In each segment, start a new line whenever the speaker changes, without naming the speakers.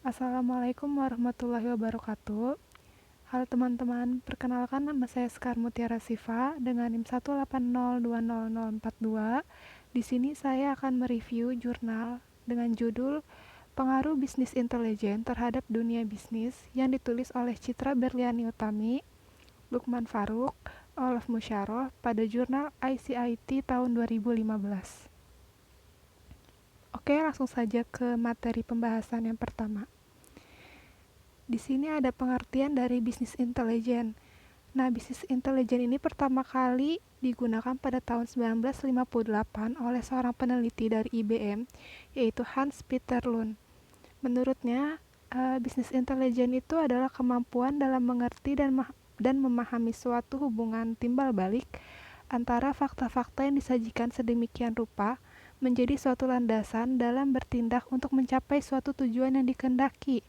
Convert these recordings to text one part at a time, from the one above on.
Assalamualaikum warahmatullahi wabarakatuh. Halo teman-teman, perkenalkan nama saya Sekar Mutiara Siva dengan NIM 180200042. Di sini saya akan mereview jurnal dengan judul Pengaruh Bisnis Intelijen Terhadap Dunia Bisnis yang ditulis oleh Citra Berliani Utami, Lukman Faruk, Olaf Musyaroh pada jurnal ICIT tahun 2015. Oke, langsung saja ke materi pembahasan yang pertama. Di sini ada pengertian dari bisnis intelijen. Nah, bisnis intelijen ini pertama kali digunakan pada tahun 1958 oleh seorang peneliti dari IBM, yaitu Hans Peter Lund. Menurutnya, bisnis intelijen itu adalah kemampuan dalam mengerti dan memahami suatu hubungan timbal balik antara fakta-fakta yang disajikan sedemikian rupa menjadi suatu landasan dalam bertindak untuk mencapai suatu tujuan yang dikehendaki.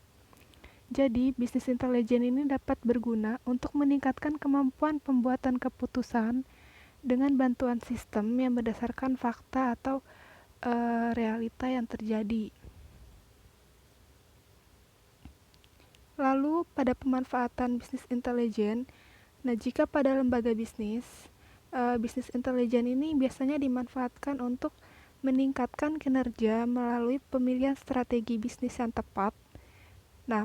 Jadi, bisnis intelijen ini dapat berguna untuk meningkatkan kemampuan pembuatan keputusan dengan bantuan sistem yang berdasarkan fakta atau realita yang terjadi. Lalu, pada pemanfaatan bisnis intelijen, nah jika pada lembaga bisnis, bisnis intelijen ini biasanya dimanfaatkan untuk meningkatkan kinerja melalui pemilihan strategi bisnis yang tepat. Nah,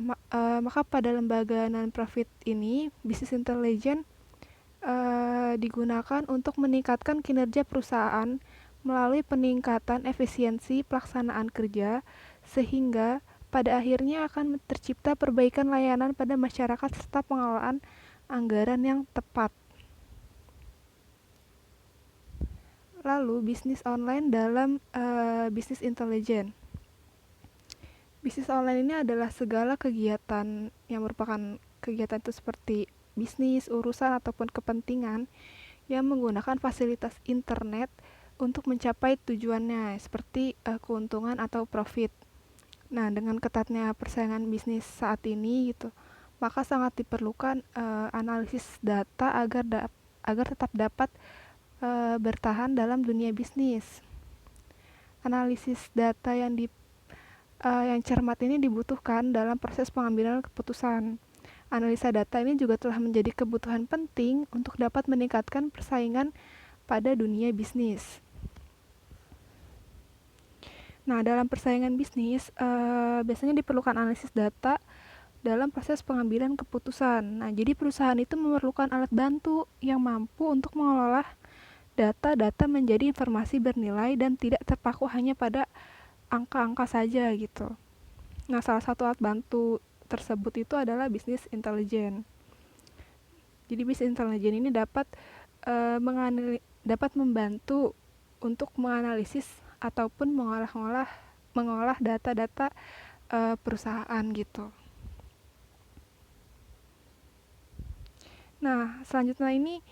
maka pada lembaga non-profit ini, bisnis intelijen digunakan untuk meningkatkan kinerja perusahaan melalui peningkatan efisiensi pelaksanaan kerja, sehingga pada akhirnya akan tercipta perbaikan layanan pada masyarakat serta pengelolaan anggaran yang tepat. Lalu, bisnis online dalam bisnis intelijen. Bisnis online ini adalah segala kegiatan yang merupakan kegiatan itu seperti bisnis, urusan, ataupun kepentingan yang menggunakan fasilitas internet untuk mencapai tujuannya, seperti keuntungan atau profit. Nah, dengan ketatnya persaingan bisnis saat ini gitu, maka sangat diperlukan analisis data agar tetap dapat bertahan dalam dunia bisnis. Analisis data yang cermat ini dibutuhkan dalam proses pengambilan keputusan. Analisa data ini juga telah menjadi kebutuhan penting untuk dapat meningkatkan persaingan pada dunia bisnis. Nah, dalam persaingan bisnis, biasanya diperlukan analisis data dalam proses pengambilan keputusan. Nah, jadi perusahaan itu memerlukan alat bantu yang mampu untuk mengelola data-data menjadi informasi bernilai dan tidak terpaku hanya pada angka-angka saja gitu. Nah, salah satu alat bantu tersebut itu adalah bisnis intelijen. Jadi bisnis intelijen ini dapat membantu untuk menganalisis ataupun mengolah data-data perusahaan gitu. Nah, selanjutnya ini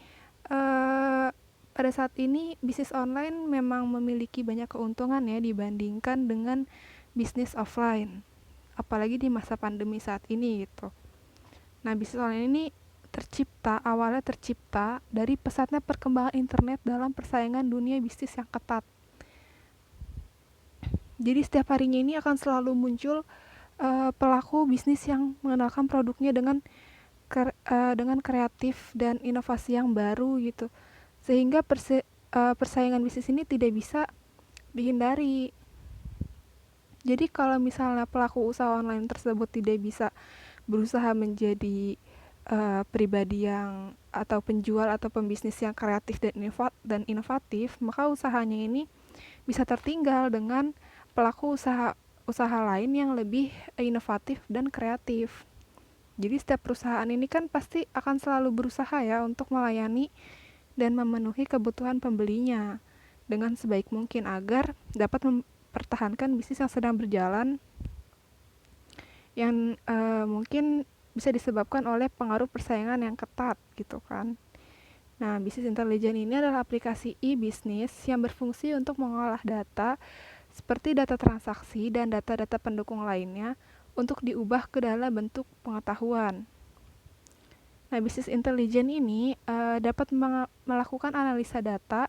pada saat ini bisnis online memang memiliki banyak keuntungan ya dibandingkan dengan bisnis offline. Apalagi di masa pandemi saat ini gitu. Nah, bisnis online ini awalnya tercipta dari pesatnya perkembangan internet dalam persaingan dunia bisnis yang ketat. Jadi setiap harinya ini akan selalu muncul pelaku bisnis yang mengenalkan produknya dengan kreatif dan inovasi yang baru gitu. Sehingga persaingan bisnis ini tidak bisa dihindari. Jadi kalau misalnya pelaku usaha online tersebut tidak bisa berusaha menjadi pribadi yang atau penjual atau pembisnis yang kreatif dan inovatif, maka usahanya ini bisa tertinggal dengan pelaku usaha lain yang lebih inovatif dan kreatif. Jadi setiap perusahaan ini kan pasti akan selalu berusaha ya untuk melayani dan memenuhi kebutuhan pembelinya dengan sebaik mungkin agar dapat mempertahankan bisnis yang sedang berjalan yang mungkin bisa disebabkan oleh pengaruh persaingan yang ketat gitu kan. Nah, bisnis intelijen ini adalah aplikasi e-bisnis yang berfungsi untuk mengolah data seperti data transaksi dan data-data pendukung lainnya untuk diubah ke dalam bentuk pengetahuan. Nah, bisnis intelijen ini dapat melakukan analisa data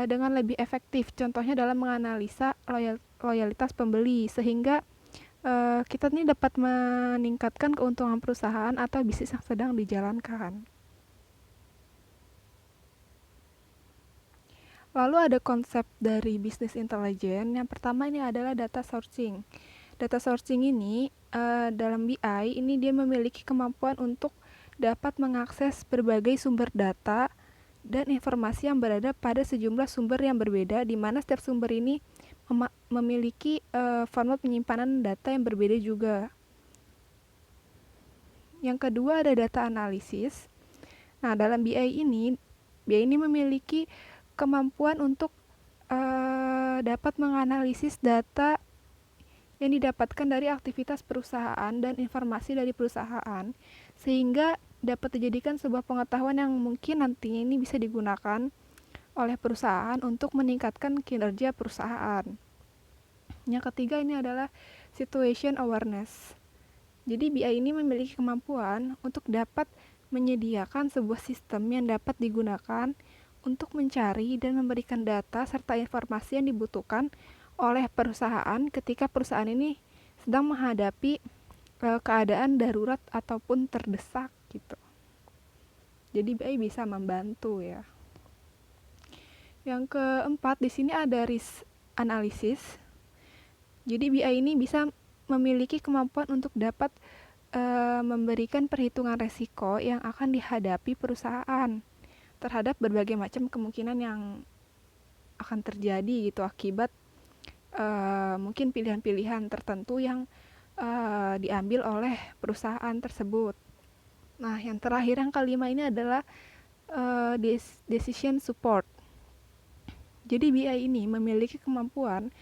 dengan lebih efektif. Contohnya dalam menganalisa loyalitas pembeli, sehingga kita nih dapat meningkatkan keuntungan perusahaan atau bisnis yang sedang dijalankan. Lalu ada konsep dari bisnis intelijen. Yang pertama ini adalah data sourcing. Data sourcing ini dalam BI ini dia memiliki kemampuan untuk dapat mengakses berbagai sumber data dan informasi yang berada pada sejumlah sumber yang berbeda, di mana setiap sumber ini memiliki format penyimpanan data yang berbeda juga. Yang kedua ada data analisis. Nah, dalam BI ini memiliki kemampuan untuk dapat menganalisis data yang didapatkan dari aktivitas perusahaan dan informasi dari perusahaan, sehingga dapat dijadikan sebuah pengetahuan yang mungkin nantinya ini bisa digunakan oleh perusahaan untuk meningkatkan kinerja perusahaan. Yang ketiga ini adalah situation awareness. Jadi BI ini memiliki kemampuan untuk dapat menyediakan sebuah sistem yang dapat digunakan untuk mencari dan memberikan data serta informasi yang dibutuhkan oleh perusahaan ketika perusahaan ini sedang menghadapi keadaan darurat ataupun terdesak gitu. Jadi BI bisa membantu ya. Yang keempat di sini ada risk analysis. Jadi BI ini bisa memiliki kemampuan untuk dapat memberikan perhitungan resiko yang akan dihadapi perusahaan terhadap berbagai macam kemungkinan yang akan terjadi gitu akibat mungkin pilihan-pilihan tertentu yang diambil oleh perusahaan tersebut. Nah, yang terakhir yang kelima ini adalah decision support. Jadi BI ini memiliki kemampuan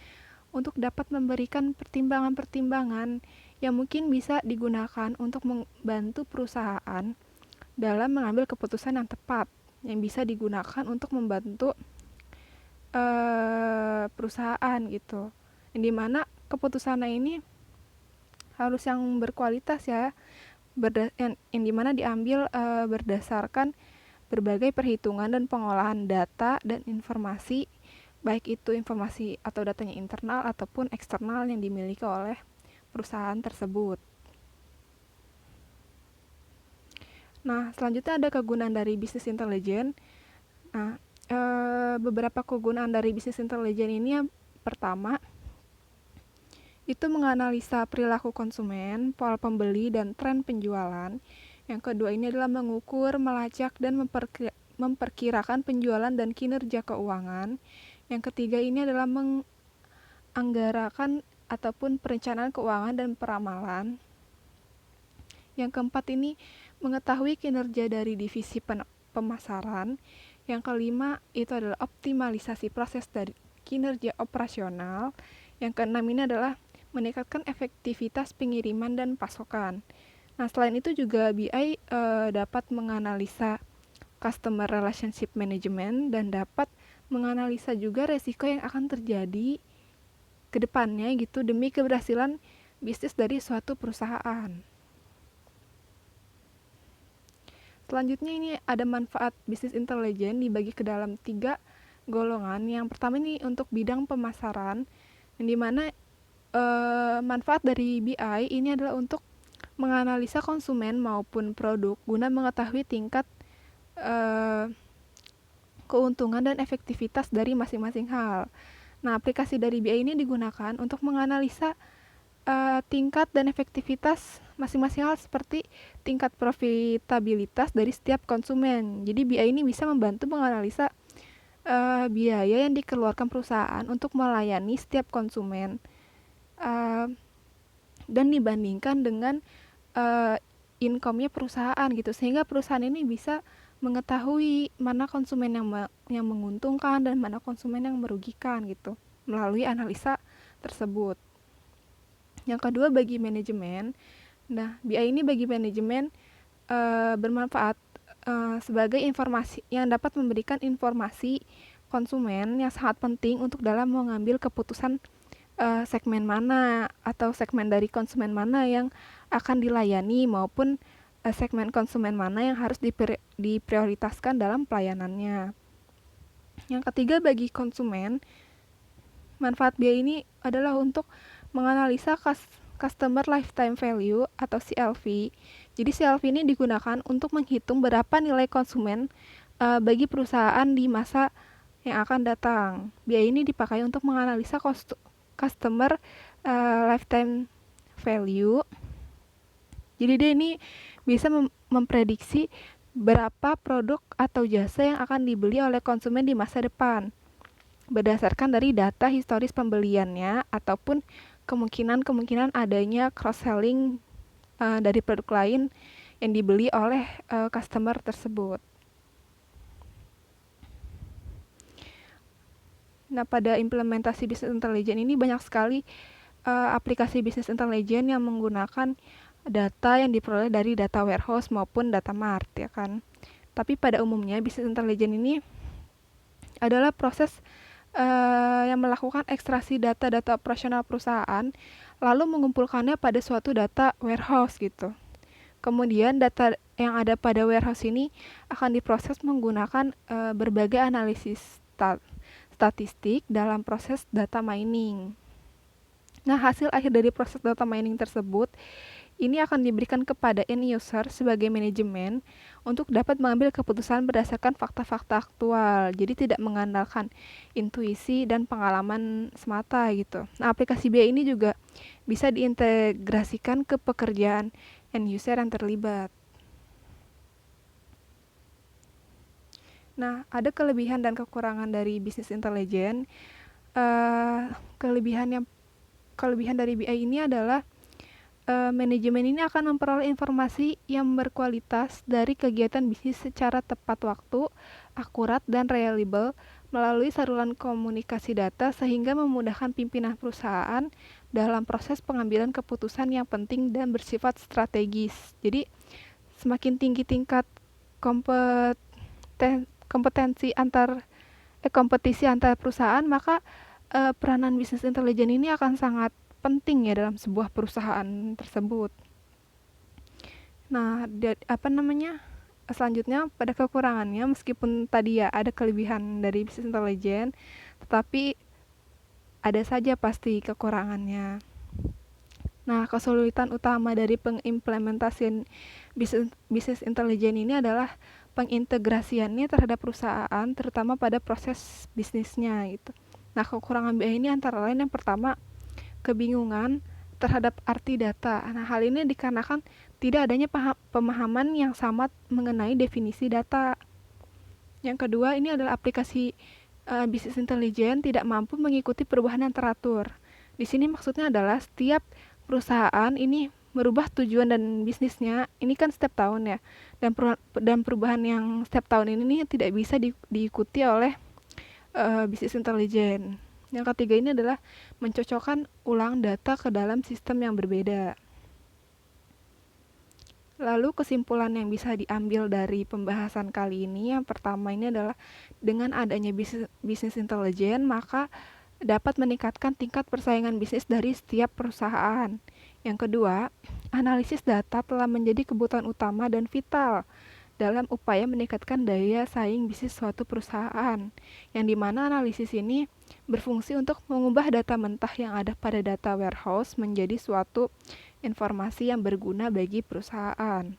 untuk dapat memberikan pertimbangan-pertimbangan yang mungkin bisa digunakan untuk membantu perusahaan dalam mengambil keputusan yang tepat, yang bisa digunakan untuk membantu perusahaan gitu. Yang dimana keputusannya ini harus yang berkualitas ya, yang dimana diambil berdasarkan berbagai perhitungan dan pengolahan data dan informasi, baik itu informasi atau datanya internal ataupun eksternal yang dimiliki oleh perusahaan tersebut. Nah, selanjutnya ada kegunaan dari bisnis intelijen. Nah, beberapa kegunaan dari bisnis intelijen ini yang pertama itu menganalisa perilaku konsumen, pola pembeli, dan tren penjualan. Yang kedua ini adalah mengukur, melacak, dan memperkirakan penjualan dan kinerja keuangan. Yang ketiga ini adalah menganggarakan ataupun perencanaan keuangan dan peramalan. Yang keempat ini mengetahui kinerja dari divisi pemasaran. Yang kelima itu adalah optimalisasi proses dari kinerja operasional. Yang keenam ini adalah meningkatkan efektivitas pengiriman dan pasokan. Nah, selain itu juga BI dapat menganalisa customer relationship management dan dapat menganalisa juga resiko yang akan terjadi ke depannya gitu demi keberhasilan bisnis dari suatu perusahaan. Selanjutnya ini ada manfaat bisnis intelijen dibagi ke dalam 3 golongan. Yang pertama ini untuk bidang pemasaran, yang dimana manfaat dari BI ini adalah untuk menganalisa konsumen maupun produk guna mengetahui tingkat keuntungan dan efektivitas dari masing-masing hal. Nah, aplikasi dari BI ini digunakan untuk menganalisa tingkat dan efektivitas masing-masing hal seperti tingkat profitabilitas dari setiap konsumen. Jadi BI ini bisa membantu menganalisa biaya yang dikeluarkan perusahaan untuk melayani setiap konsumen dan dibandingkan dengan income-nya perusahaan gitu, sehingga perusahaan ini bisa mengetahui mana konsumen yang menguntungkan dan mana konsumen yang merugikan gitu melalui analisa tersebut. Yang kedua bagi manajemen. Nah, BI ini bagi manajemen bermanfaat sebagai informasi yang dapat memberikan informasi konsumen yang sangat penting untuk dalam mengambil keputusan segmen mana atau segmen dari konsumen mana yang akan dilayani maupun segmen konsumen mana yang harus diprioritaskan dalam pelayanannya. Yang ketiga bagi konsumen, manfaat BI ini adalah untuk menganalisa Customer Lifetime Value atau CLV. Jadi CLV ini digunakan untuk menghitung berapa nilai konsumen bagi perusahaan di masa yang akan datang. Biaya ini dipakai untuk menganalisa customer lifetime value. Jadi dia ini bisa memprediksi berapa produk atau jasa yang akan dibeli oleh konsumen di masa depan berdasarkan dari data historis pembeliannya ataupun kemungkinan adanya cross-selling dari produk lain yang dibeli oleh customer tersebut. Nah, pada implementasi business intelligence ini banyak sekali aplikasi business intelligence yang menggunakan data yang diperoleh dari data warehouse maupun data mart, ya kan. Tapi pada umumnya business intelligence ini adalah proses yang melakukan ekstraksi data-data operasional perusahaan lalu mengumpulkannya pada suatu data warehouse gitu. Kemudian data yang ada pada warehouse ini akan diproses menggunakan berbagai analisis statistik dalam proses data mining. Nah, hasil akhir dari proses data mining tersebut ini akan diberikan kepada end user sebagai manajemen untuk dapat mengambil keputusan berdasarkan fakta-fakta aktual. Jadi tidak mengandalkan intuisi dan pengalaman semata gitu. Nah, aplikasi BI ini juga bisa diintegrasikan ke pekerjaan end user yang terlibat. Nah, ada kelebihan dan kekurangan dari business intelligence. Kelebihan dari BI ini adalah manajemen ini akan memperoleh informasi yang berkualitas dari kegiatan bisnis secara tepat waktu, akurat, dan reliable melalui saluran komunikasi data sehingga memudahkan pimpinan perusahaan dalam proses pengambilan keputusan yang penting dan bersifat strategis. Jadi, semakin tinggi tingkat kompetisi antar perusahaan, maka peranan bisnis intelijen ini akan sangat penting ya dalam sebuah perusahaan tersebut. Nah, selanjutnya pada kekurangannya, meskipun tadi ya ada kelebihan dari bisnis intelijen, tetapi ada saja pasti kekurangannya. Nah, kesulitan utama dari pengimplementasian bisnis intelijen ini adalah pengintegrasiannya terhadap perusahaan, terutama pada proses bisnisnya gitu. Nah, kekurangan BI ini antara lain yang pertama, kebingungan terhadap arti data. Nah, hal ini dikarenakan tidak adanya pemahaman yang sama mengenai definisi data. Yang kedua, ini adalah aplikasi bisnis intelijen tidak mampu mengikuti perubahan yang teratur. Di sini maksudnya adalah setiap perusahaan ini merubah tujuan dan bisnisnya. Ini kan setiap tahun ya. Dan perubahan yang setiap tahun ini tidak bisa diikuti oleh bisnis intelijen. Yang ketiga ini adalah mencocokkan ulang data ke dalam sistem yang berbeda. Lalu kesimpulan yang bisa diambil dari pembahasan kali ini, yang pertama ini adalah dengan adanya bisnis intelijen, maka dapat meningkatkan tingkat persaingan bisnis dari setiap perusahaan. Yang kedua, analisis data telah menjadi kebutuhan utama dan vital dalam upaya meningkatkan daya saing bisnis suatu perusahaan, yang dimana analisis ini berfungsi untuk mengubah data mentah yang ada pada data warehouse menjadi suatu informasi yang berguna bagi perusahaan.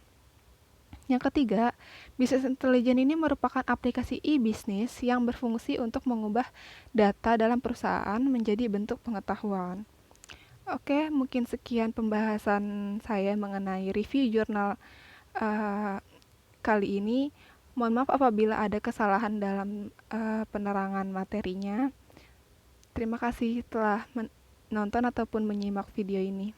Yang ketiga, bisnis intelijen ini merupakan aplikasi e-bisnis yang berfungsi untuk mengubah data dalam perusahaan menjadi bentuk pengetahuan. Oke, mungkin sekian pembahasan saya mengenai review jurnal kali ini. Mohon maaf apabila ada kesalahan dalam penerangan materinya. Terima kasih telah menonton ataupun menyimak video ini.